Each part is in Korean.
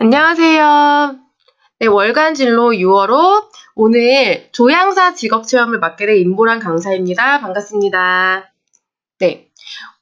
안녕하세요. 네, 월간 진로 6월호 오늘 조향사 직업체험을 맡게 된 임보란 강사입니다. 반갑습니다. 네,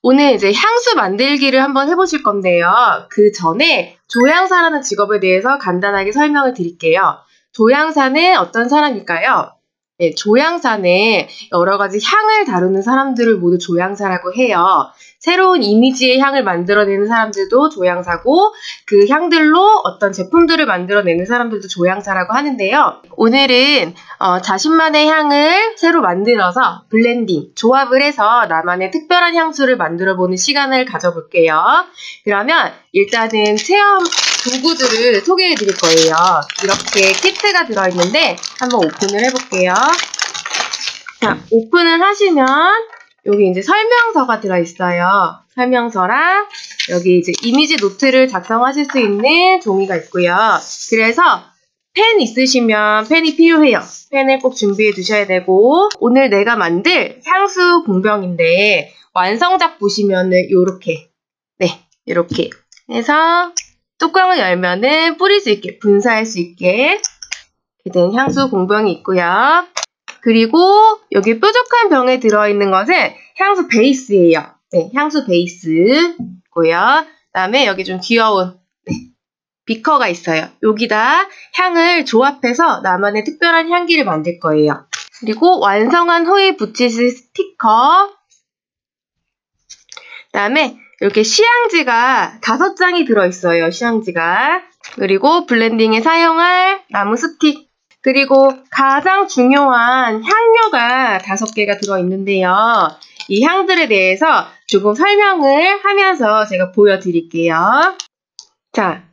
오늘 이제 향수 만들기를 한번 해보실 건데요. 그 전에 조향사라는 직업에 대해서 간단하게 설명을 드릴게요. 조향사는 어떤 사람일까요? 네, 조향사는 여러 가지 향을 다루는 사람들을 모두 조향사라고 해요. 새로운 이미지의 향을 만들어내는 사람들도 조향사고 그 향들로 어떤 제품들을 만들어내는 사람들도 조향사라고 하는데요. 오늘은 자신만의 향을 새로 만들어서 블렌딩, 조합을 해서 나만의 특별한 향수를 만들어보는 시간을 가져볼게요. 그러면 일단은 체험 도구들을 소개해 드릴 거예요. 이렇게 키트가 들어있는데 한번 오픈을 해볼게요. 자, 오픈을 하시면 여기 이제 설명서가 들어있어요. 설명서랑 여기 이제 이미지 노트를 작성하실 수 있는 종이가 있고요. 그래서 펜 있으시면 펜이 필요해요. 펜을 꼭 준비해 두셔야 되고, 오늘 내가 만들 향수 공병인데 완성작 보시면은 요렇게, 네, 이렇게 해서 뚜껑을 열면은 뿌릴 수 있게, 분사할 수 있게 이렇게 된 향수 공병이 있고요. 그리고 여기 뾰족한 병에 들어있는 것은 향수 베이스예요. 네, 향수 베이스고요. 그다음에 여기 좀 귀여운 비커가 있어요. 여기다 향을 조합해서 나만의 특별한 향기를 만들 거예요. 그리고 완성한 후에 붙이실 스티커, 그다음에 이렇게 시향지가 5장이 들어있어요. 시향지가. 그리고 블렌딩에 사용할 나무 스틱, 그리고 가장 중요한 향료가 5개가 들어있는데요. 이 향들에 대해서 조금 설명을 하면서 제가 보여드릴게요. 자,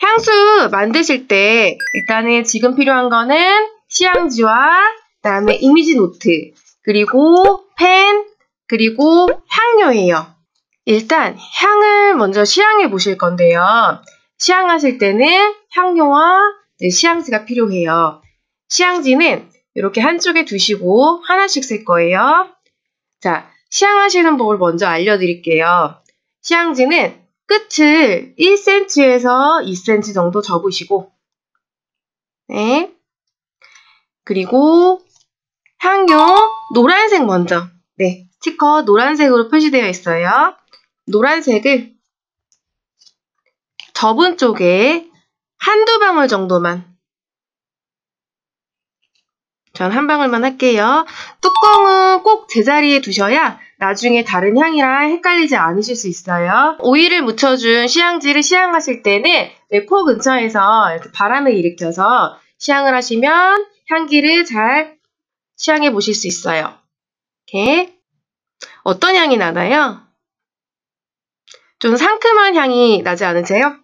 향수 만드실 때 일단은 지금 필요한 거는 시향지와 그다음에 이미지 노트, 그리고 펜, 그리고 향료예요. 일단 향을 먼저 시향해 보실 건데요. 시향하실 때는 향료와 시향지가 필요해요. 시향지는 이렇게 한쪽에 두시고 하나씩 쓸 거예요. 자, 시향하시는 법을 먼저 알려드릴게요. 시향지는 끝을 1cm에서 2cm 정도 접으시고, 네. 그리고 향료 노란색 먼저, 네, 스티커 노란색으로 표시되어 있어요. 노란색을 접은 쪽에 한두 방울 정도만, 전 한 방울만 할게요. 뚜껑은 꼭 제자리에 두셔야 나중에 다른 향이랑 헷갈리지 않으실 수 있어요. 오일을 묻혀준 시향지를 시향하실 때는 코 근처에서 이렇게 바람을 일으켜서 시향을 하시면 향기를 잘 시향해 보실 수 있어요. 이렇게. 어떤 향이 나나요? 좀 상큼한 향이 나지 않으세요?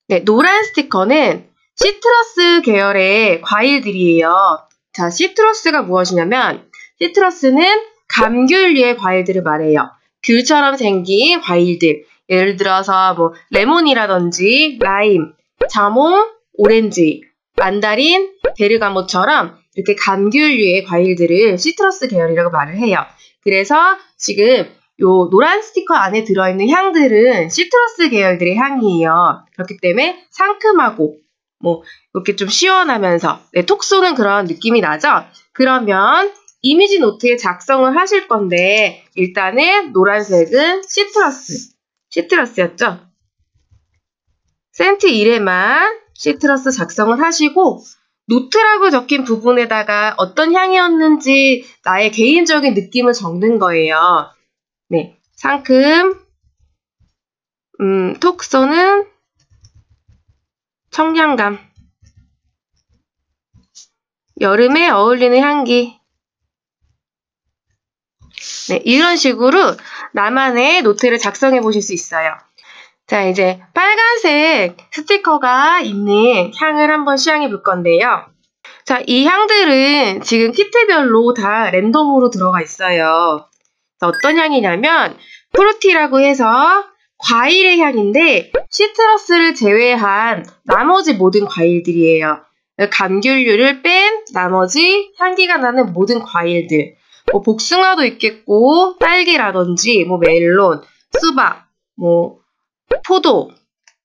네, 노란 스티커는 시트러스 계열의 과일들이에요. 자, 시트러스가 무엇이냐면 시트러스는 감귤류의 과일들을 말해요. 귤처럼 생긴 과일들. 예를 들어서 뭐 레몬이라든지 라임, 자몽, 오렌지, 만다린, 베르가모처럼 이렇게 감귤류의 과일들을 시트러스 계열이라고 말을 해요. 그래서 지금 요 노란 스티커 안에 들어있는 향들은 시트러스 계열들의 향이에요. 그렇기 때문에 상큼하고 뭐 이렇게 좀 시원하면서 톡 쏘는 그런 느낌이 나죠? 그러면 이미지 노트에 작성을 하실 건데 일단은 노란색은 시트러스였죠? 센트 1에만 시트러스 작성을 하시고 노트라고 적힌 부분에다가 어떤 향이었는지 나의 개인적인 느낌을 적는 거예요. 네, 상큼, 톡 쏘는 청량감, 여름에 어울리는 향기. 네, 이런 식으로 나만의 노트를 작성해 보실 수 있어요. 자, 이제 빨간색 스티커가 있는 향을 한번 시향해 볼 건데요. 자, 이 향들은 지금 키트별로 다 랜덤으로 들어가 있어요. 어떤 향이냐면 프루티라고 해서 과일의 향인데 시트러스를 제외한 나머지 모든 과일들이에요. 감귤류를 뺀 나머지 향기가 나는 모든 과일들. 뭐 복숭아도 있겠고 딸기라든지 뭐 멜론, 수박, 뭐 포도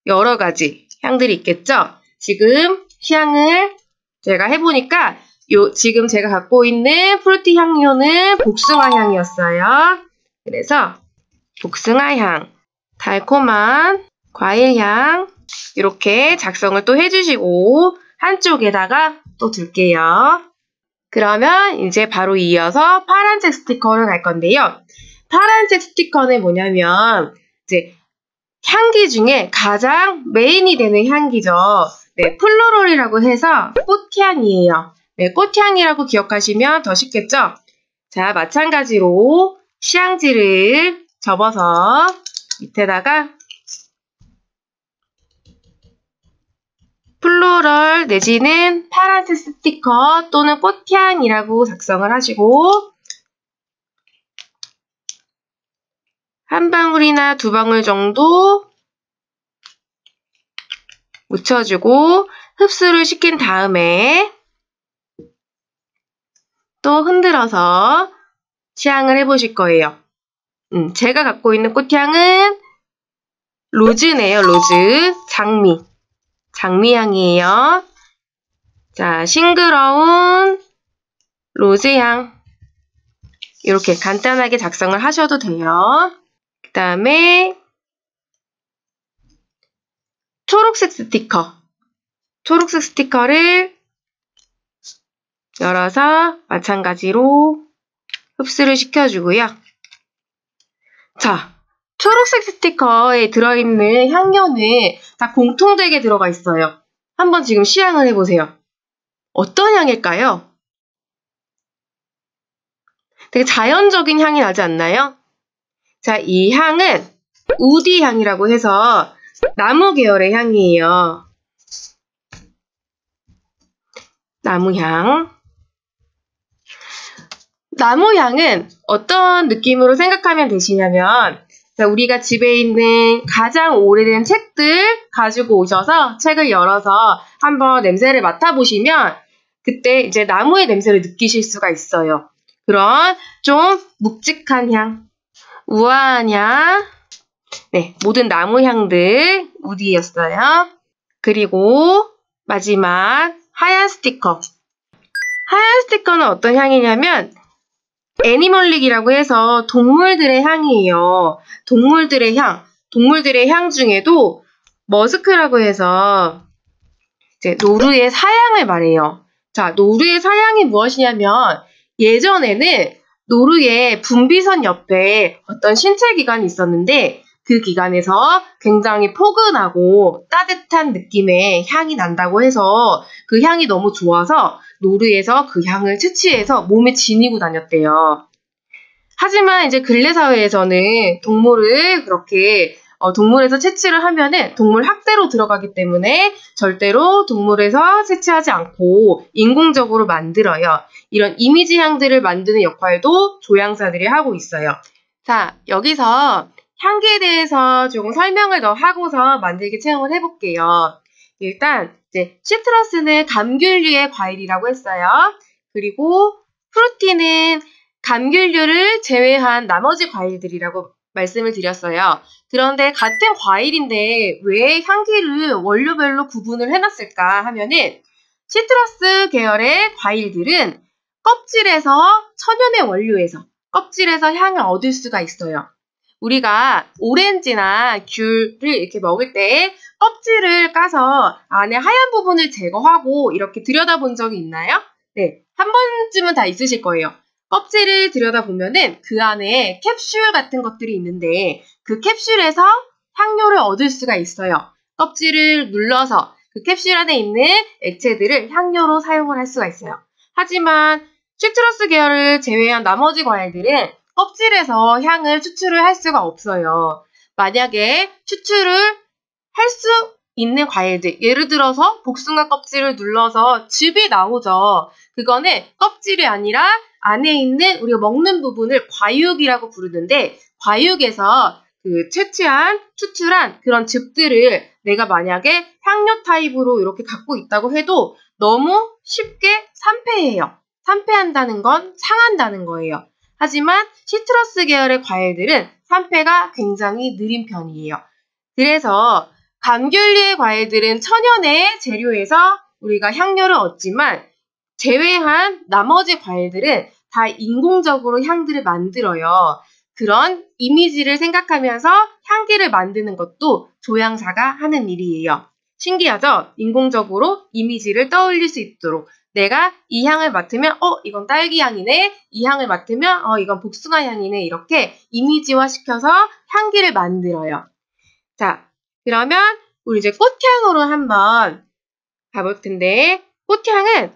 여러 가지 향들이 있겠죠? 지금 향을 제가 해보니까 지금 제가 갖고 있는 프루티 향료는 복숭아 향이었어요. 그래서 복숭아 향, 달콤한 과일 향 이렇게 작성을 또 해주시고 한쪽에다가 또 둘게요. 그러면 이제 바로 이어서 파란색 스티커를 갈 건데요. 파란색 스티커는 뭐냐면 이제 향기 중에 가장 메인이 되는 향기죠. 네, 플로럴이라고 해서 꽃향이에요. 네, 꽃향이라고 기억하시면 더 쉽겠죠? 자, 마찬가지로 시향지를 접어서 밑에다가 플로럴 내지는 파란색 스티커 또는 꽃향이라고 작성을 하시고 한 방울이나 두 방울 정도 묻혀주고 흡수를 시킨 다음에 또 흔들어서 시향을 해보실 거예요. 제가 갖고 있는 꽃향은 로즈네요. 로즈, 장미향이에요. 자, 싱그러운 로즈향 이렇게 간단하게 작성을 하셔도 돼요. 그 다음에 초록색 스티커를 열어서 마찬가지로 흡수를 시켜주고요. 자, 초록색 스티커에 들어있는 향료는 다 공통되게 들어가 있어요. 한번 지금 시향을 해보세요. 어떤 향일까요? 되게 자연적인 향이 나지 않나요? 자, 이 향은 우디 향이라고 해서 나무 계열의 향이에요. 나무향은 어떤 느낌으로 생각하면 되시냐면 우리가 집에 있는 가장 오래된 책들 가지고 오셔서 책을 열어서 한번 냄새를 맡아보시면 그때 이제 나무의 냄새를 느끼실 수가 있어요. 그런 좀 묵직한 향, 우아한 향, 네, 모든 나무 향들 우디였어요. 그리고 마지막 하얀 스티커. 하얀 스티커는 어떤 향이냐면 애니멀릭이라고 해서 동물들의 향이에요. 동물들의 향 중에도 머스크라고 해서 이제 노루의 사향을 말해요. 자, 노루의 사향이 무엇이냐면 예전에는 노루의 분비선 옆에 어떤 신체기관이 있었는데 그 기관에서 굉장히 포근하고 따뜻한 느낌의 향이 난다고 해서 그 향이 너무 좋아서 노루에서 그 향을 채취해서 몸에 지니고 다녔대요. 하지만 이제 근래 사회에서는 동물을 그렇게 동물에서 채취를 하면은 동물 학대로 들어가기 때문에 절대로 동물에서 채취하지 않고 인공적으로 만들어요. 이런 이미지 향들을 만드는 역할도 조향사들이 하고 있어요. 자, 여기서 향기에 대해서 조금 설명을 더 하고서 만들기 체험을 해볼게요. 일단 이제 시트러스는 감귤류의 과일이라고 했어요. 그리고 프루티는 감귤류를 제외한 나머지 과일들이라고 말씀을 드렸어요. 그런데 같은 과일인데 왜 향기를 원료별로 구분을 해놨을까 하면은 시트러스 계열의 과일들은 천연의 원료에서 껍질에서 향을 얻을 수가 있어요. 우리가 오렌지나 귤을 이렇게 먹을 때 껍질을 까서 안에 하얀 부분을 제거하고 이렇게 들여다본 적이 있나요? 네, 한 번쯤은 다 있으실 거예요. 껍질을 들여다보면은 그 안에 캡슐 같은 것들이 있는데 그 캡슐에서 향료를 얻을 수가 있어요. 껍질을 눌러서 그 캡슐 안에 있는 액체들을 향료로 사용을 할 수가 있어요. 하지만 시트러스 계열을 제외한 나머지 과일들은 껍질에서 향을 추출을 할 수가 없어요. 만약에 추출을 할 수 있는 과일들, 예를 들어서 복숭아 껍질을 눌러서 즙이 나오죠. 그거는 껍질이 아니라 안에 있는 우리가 먹는 부분을 과육이라고 부르는데 과육에서 그 추출한 그런 즙들을 내가 만약에 향료 타입으로 이렇게 갖고 있다고 해도 너무 쉽게 산패해요. 산패한다는 건 상한다는 거예요. 하지만 시트러스 계열의 과일들은 산패가 굉장히 느린 편이에요. 그래서 감귤류의 과일들은 천연의 재료에서 우리가 향료를 얻지만 제외한 나머지 과일들은 다 인공적으로 향들을 만들어요. 그런 이미지를 생각하면서 향기를 만드는 것도 조향사가 하는 일이에요. 신기하죠? 인공적으로 이미지를 떠올릴 수 있도록 내가 이 향을 맡으면 이건 딸기 향이네. 이 향을 맡으면 이건 복숭아 향이네. 이렇게 이미지화 시켜서 향기를 만들어요. 자, 그러면 우리 이제 꽃향으로 한번 가볼 텐데 꽃향은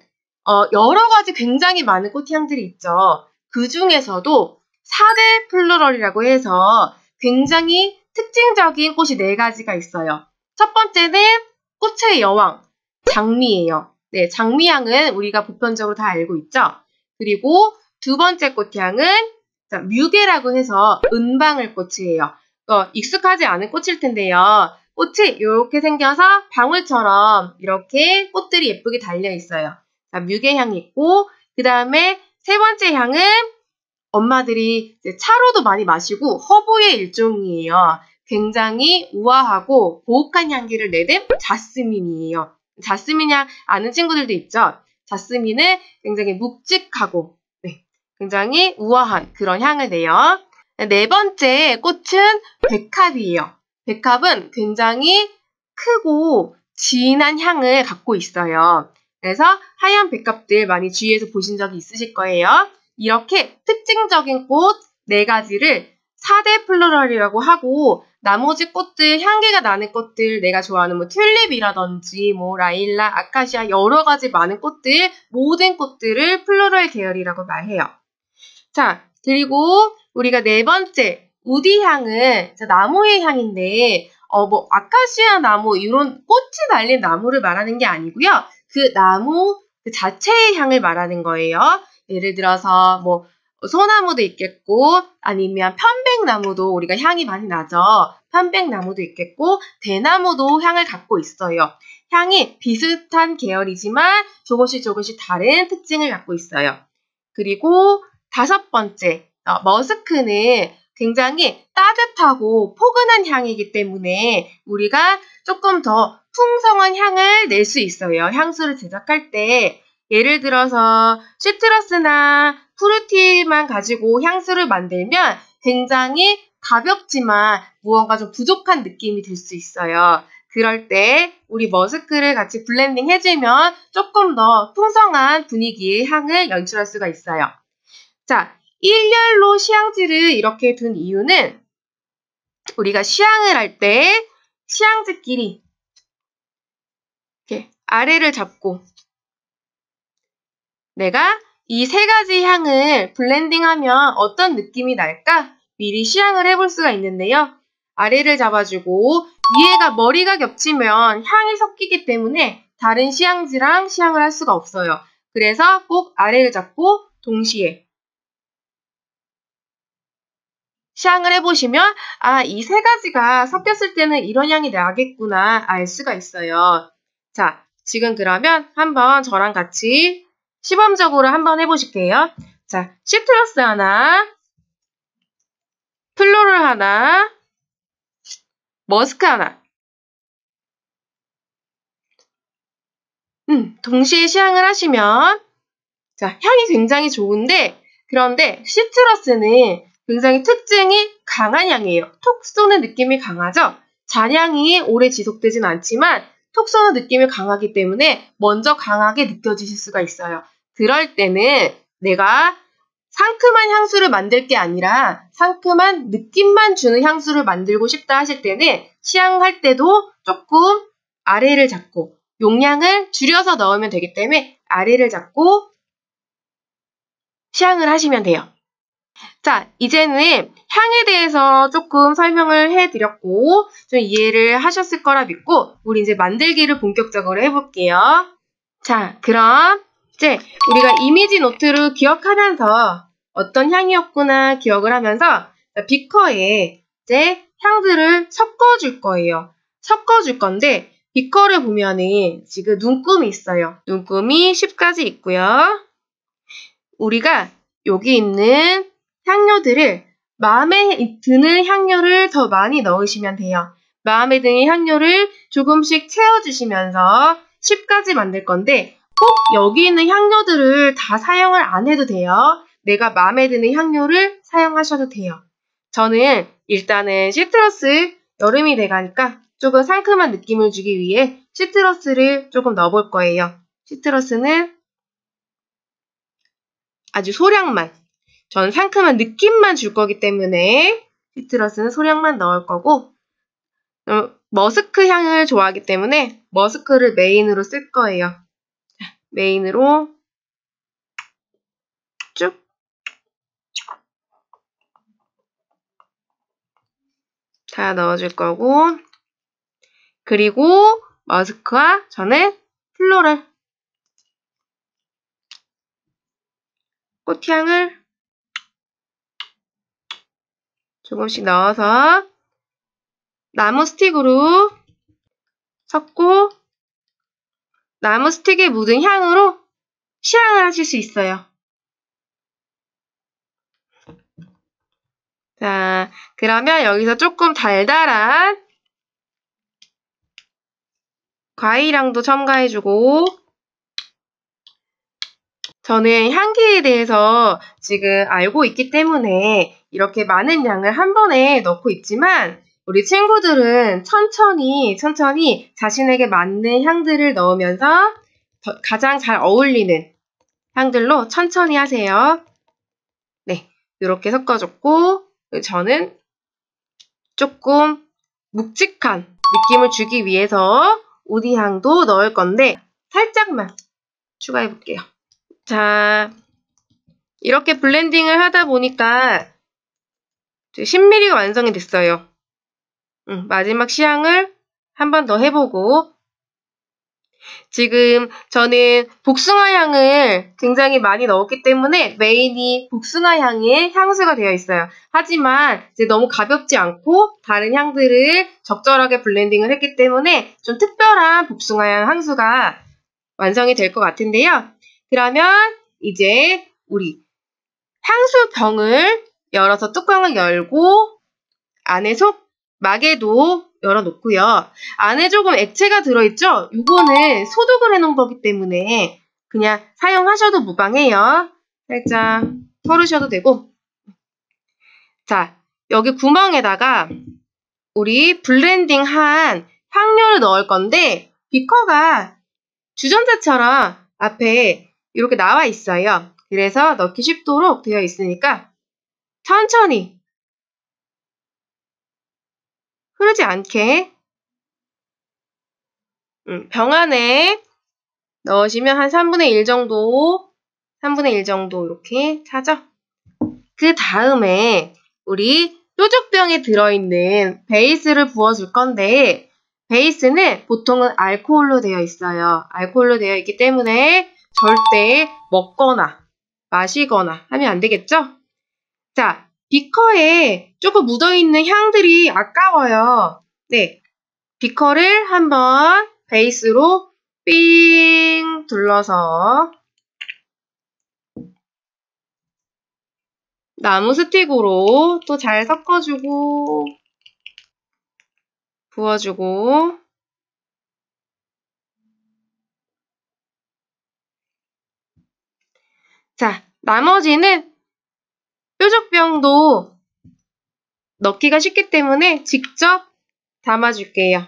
여러 가지 굉장히 많은 꽃향들이 있죠. 그 중에서도 4대 플로럴이라고 해서 굉장히 특징적인 꽃이 4가지가 있어요. 첫 번째는 꽃의 여왕, 장미예요. 네, 장미향은 우리가 보편적으로 다 알고 있죠. 그리고 두 번째 꽃향은 뮤게라고 해서 은방울꽃이에요. 익숙하지 않은 꽃일 텐데요. 꽃이 이렇게 생겨서 방울처럼 이렇게 꽃들이 예쁘게 달려 있어요. 자, 뮤게향이 있고 그 다음에 세 번째 향은 엄마들이 이제 차로도 많이 마시고 허브의 일종이에요. 굉장히 우아하고 고혹한 향기를 내는 자스민이에요. 자스민 향 아는 친구들도 있죠. 자스민은 굉장히 묵직하고 굉장히 우아한 그런 향을 내요. 네 번째 꽃은 백합이에요. 백합은 굉장히 크고 진한 향을 갖고 있어요. 그래서 하얀 백합들 많이 주위에서 보신 적이 있으실 거예요. 이렇게 특징적인 꽃 4가지를 4대 플로럴이라고 하고 나머지 꽃들, 향기가 나는 꽃들, 내가 좋아하는 튤립이라든지 라일락, 아카시아 여러 가지 많은 꽃들, 모든 꽃들을 플로럴 계열이라고 말해요. 자, 그리고 우리가 4번째 우디향은 나무의 향인데 아카시아 나무 이런 꽃이 달린 나무를 말하는 게 아니고요. 그 나무 그 자체의 향을 말하는 거예요. 예를 들어서 소나무도 있겠고 아니면 편백나무도 우리가 향이 많이 나죠. 편백나무도 있겠고 대나무도 향을 갖고 있어요. 향이 비슷한 계열이지만 조금씩 다른 특징을 갖고 있어요. 그리고 5번째, 머스크는 굉장히 따뜻하고 포근한 향이기 때문에 우리가 조금 더 풍성한 향을 낼 수 있어요. 향수를 제작할 때 예를 들어서 시트러스나 프루티만 가지고 향수를 만들면 굉장히 가볍지만 무언가 좀 부족한 느낌이 들 수 있어요. 그럴 때 우리 머스크를 같이 블렌딩 해주면 조금 더 풍성한 분위기의 향을 연출할 수가 있어요. 자, 일렬로 시향지를 이렇게 둔 이유는 우리가 시향을 할 때 시향지끼리 이렇게 아래를 잡고 내가 이 3가지 향을 블렌딩하면 어떤 느낌이 날까? 미리 시향을 해볼 수가 있는데요. 아래를 잡아주고 위에가 머리가 겹치면 향이 섞이기 때문에 다른 시향지랑 시향을 할 수가 없어요. 그래서 꼭 아래를 잡고 동시에 시향을 해보시면 이 3가지가 섞였을 때는 이런 향이 나겠구나 알 수가 있어요. 자, 지금 그러면 한번 저랑 같이 시범적으로 한번 해보실게요. 자, 시트러스 하나, 플로럴 하나, 머스크 하나. 동시에 시향을 하시면 자, 향이 굉장히 좋은데 그런데 시트러스는 굉장히 특징이 강한 향이에요. 톡 쏘는 느낌이 강하죠? 잔향이 오래 지속되진 않지만 톡 쏘는 느낌이 강하기 때문에 먼저 강하게 느껴지실 수가 있어요. 그럴 때는 내가 상큼한 향수를 만들 게 아니라 상큼한 느낌만 주는 향수를 만들고 싶다 하실 때는 시향할 때도 조금 아래를 잡고 용량을 줄여서 넣으면 되기 때문에 아래를 잡고 시향을 하시면 돼요. 자, 이제는 향에 대해서 조금 설명을 해드렸고 좀 이해를 하셨을 거라 믿고 우리 이제 만들기를 본격적으로 해볼게요. 자, 그럼 이제 우리가 이미지 노트를 기억하면서 어떤 향이었구나 기억을 하면서 비커에 이제 향들을 섞어줄 거예요. 섞어줄 건데 비커를 보면은 지금 눈금이 있어요. 눈금이 10가지 있고요. 우리가 여기 있는 향료들을 마음에 드는 향료를 더 많이 넣으시면 돼요. 마음에 드는 향료를 조금씩 채워주시면서 10가지 만들 건데 꼭 여기 있는 향료들을 다 사용을 안 해도 돼요. 내가 마음에 드는 향료를 사용하셔도 돼요. 저는 일단은 시트러스, 여름이 돼가니까 조금 상큼한 느낌을 주기 위해 시트러스를 조금 넣어볼 거예요. 시트러스는 아주 소량만, 전 상큼한 느낌만 줄 거기 때문에 시트러스는 소량만 넣을 거고, 머스크 향을 좋아하기 때문에 머스크를 메인으로 쓸 거예요. 메인으로 쭉 다 넣어줄 거고, 그리고 머스크와 저는 플로럴, 꽃향을 조금씩 넣어서 나무 스틱으로 섞고 나무 스틱에 묻은 향으로 시향을 하실 수 있어요. 자, 그러면 여기서 조금 달달한 과일향도 첨가해주고, 저는 향기에 대해서 지금 알고 있기 때문에 이렇게 많은 양을 한 번에 넣고 있지만 우리 친구들은 천천히 자신에게 맞는 향들을 넣으면서 가장 잘 어울리는 향들로 천천히 하세요. 네, 이렇게 섞어줬고 저는 조금 묵직한 느낌을 주기 위해서 우디향도 넣을 건데 살짝만 추가해 볼게요. 자, 이렇게 블렌딩을 하다 보니까 10mm가 완성이 됐어요. 마지막 시향을 한 번 더 해보고, 지금 저는 복숭아 향을 굉장히 많이 넣었기 때문에 메인이 복숭아 향의 향수가 되어 있어요. 하지만 이제 너무 가볍지 않고 다른 향들을 적절하게 블렌딩을 했기 때문에 좀 특별한 복숭아 향 향수가 완성이 될 것 같은데요. 그러면 이제 우리 향수병을 열어서 뚜껑을 열고 안에 막에도 열어놓고요. 안에 조금 액체가 들어있죠? 이거는 소독을 해놓은 거기 때문에 그냥 사용하셔도 무방해요. 살짝 털으셔도 되고. 자, 여기 구멍에다가 우리 블렌딩한 향료를 넣을 건데 비커가 주전자처럼 앞에 이렇게 나와 있어요. 그래서 넣기 쉽도록 되어 있으니까 천천히 흐르지 않게 병 안에 넣으시면 한 3분의 1 정도 이렇게 차죠. 그 다음에 우리 뾰족병에 들어있는 베이스를 부어줄 건데 베이스는 보통은 알코올로 되어 있어요. 알코올로 되어 있기 때문에 절대 먹거나 마시거나 하면 안 되겠죠? 자, 비커에 조금 묻어있는 향들이 아까워요. 네, 비커를 한번 베이스로 삥 둘러서 나무 스틱으로 또 잘 섞어주고 부어주고 자, 나머지는 뾰족병도 넣기가 쉽기 때문에 직접 담아줄게요.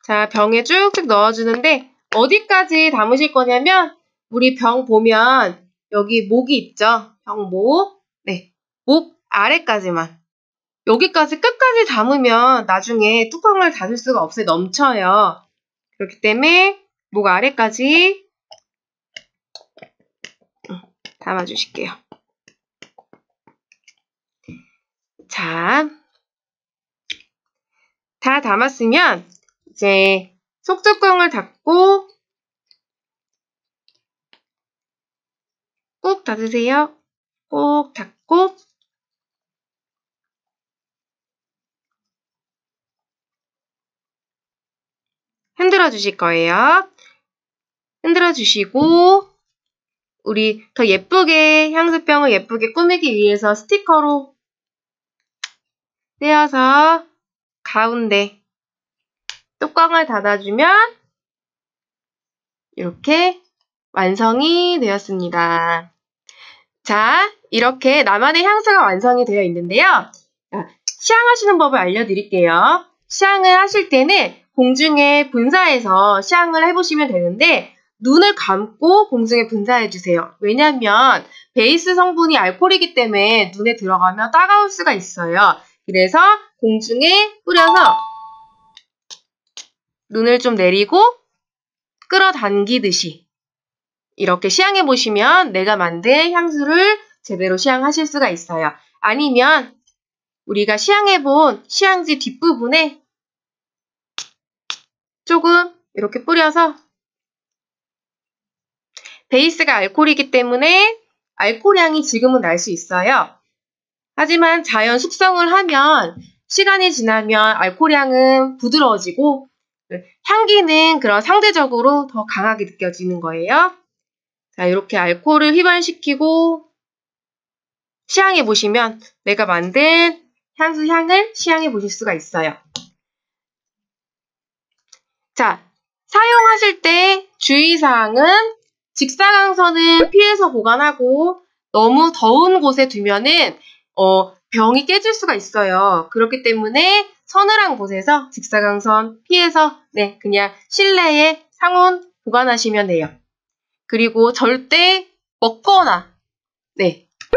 자, 병에 쭉쭉 넣어주는데 어디까지 담으실 거냐면 우리 병 보면 여기 목이 있죠? 병목. 네, 목 아래까지만. 여기까지 끝까지 담으면 나중에 뚜껑을 닫을 수가 없어요. 넘쳐요. 그렇기 때문에 목 아래까지 담아주실게요. 자, 다 담았으면 이제 속뚜껑을 닫고 꼭 닫으세요. 꼭 닫고 흔들어 주실 거예요. 흔들어 주시고 우리 더 예쁘게 향수병을 예쁘게 꾸미기 위해서 스티커로 떼어서 가운데 뚜껑을 닫아주면 이렇게 완성이 되었습니다. 자, 이렇게 나만의 향수가 완성이 되어 있는데요. 시향하시는 법을 알려드릴게요. 시향을 하실 때는 공중에 분사해서 시향을 해보시면 되는데 눈을 감고 공중에 분사해주세요. 왜냐하면 베이스 성분이 알코올이기 때문에 눈에 들어가면 따가울 수가 있어요. 그래서 공중에 뿌려서 눈을 좀 내리고 끌어당기듯이 이렇게 시향해보시면 내가 만든 향수를 제대로 시향하실 수가 있어요. 아니면 우리가 시향해본 시향지 뒷부분에 조금 이렇게 뿌려서 베이스가 알코올이기 때문에 알코올 향이 지금은 날 수 있어요. 하지만 자연 숙성을 하면 시간이 지나면 알코올 향은 부드러워지고 향기는 그런 상대적으로 더 강하게 느껴지는 거예요. 자, 이렇게 알코올을 휘발시키고 시향해 보시면 내가 만든 향수 향을 시향해 보실 수가 있어요. 자, 사용하실 때 주의사항은 직사광선은 피해서 보관하고 너무 더운 곳에 두면은 병이 깨질 수가 있어요. 그렇기 때문에 서늘한 곳에서 직사광선 피해서 그냥 실내에 상온 보관하시면 돼요. 그리고 절대 먹거나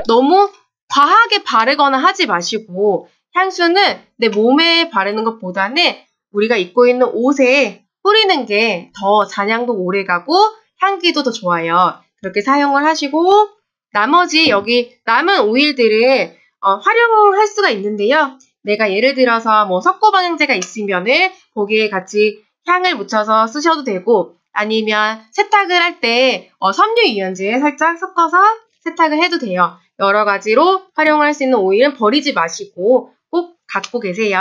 너무 과하게 바르거나 하지 마시고 향수는 내 몸에 바르는 것보다는 우리가 입고 있는 옷에 뿌리는 게 더 잔향도 오래가고 향기도 더 좋아요. 그렇게 사용을 하시고 나머지 여기 남은 오일들을 활용할 수가 있는데요. 내가 예를 들어서 뭐 석고방향제가 있으면은 거기에 같이 향을 묻혀서 쓰셔도 되고 아니면 세탁을 할 때 섬유유연제 살짝 섞어서 세탁을 해도 돼요. 여러 가지로 활용할 수 있는 오일은 버리지 마시고 꼭 갖고 계세요.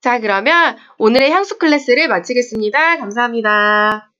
자, 그러면 오늘의 향수 클래스를 마치겠습니다. 감사합니다.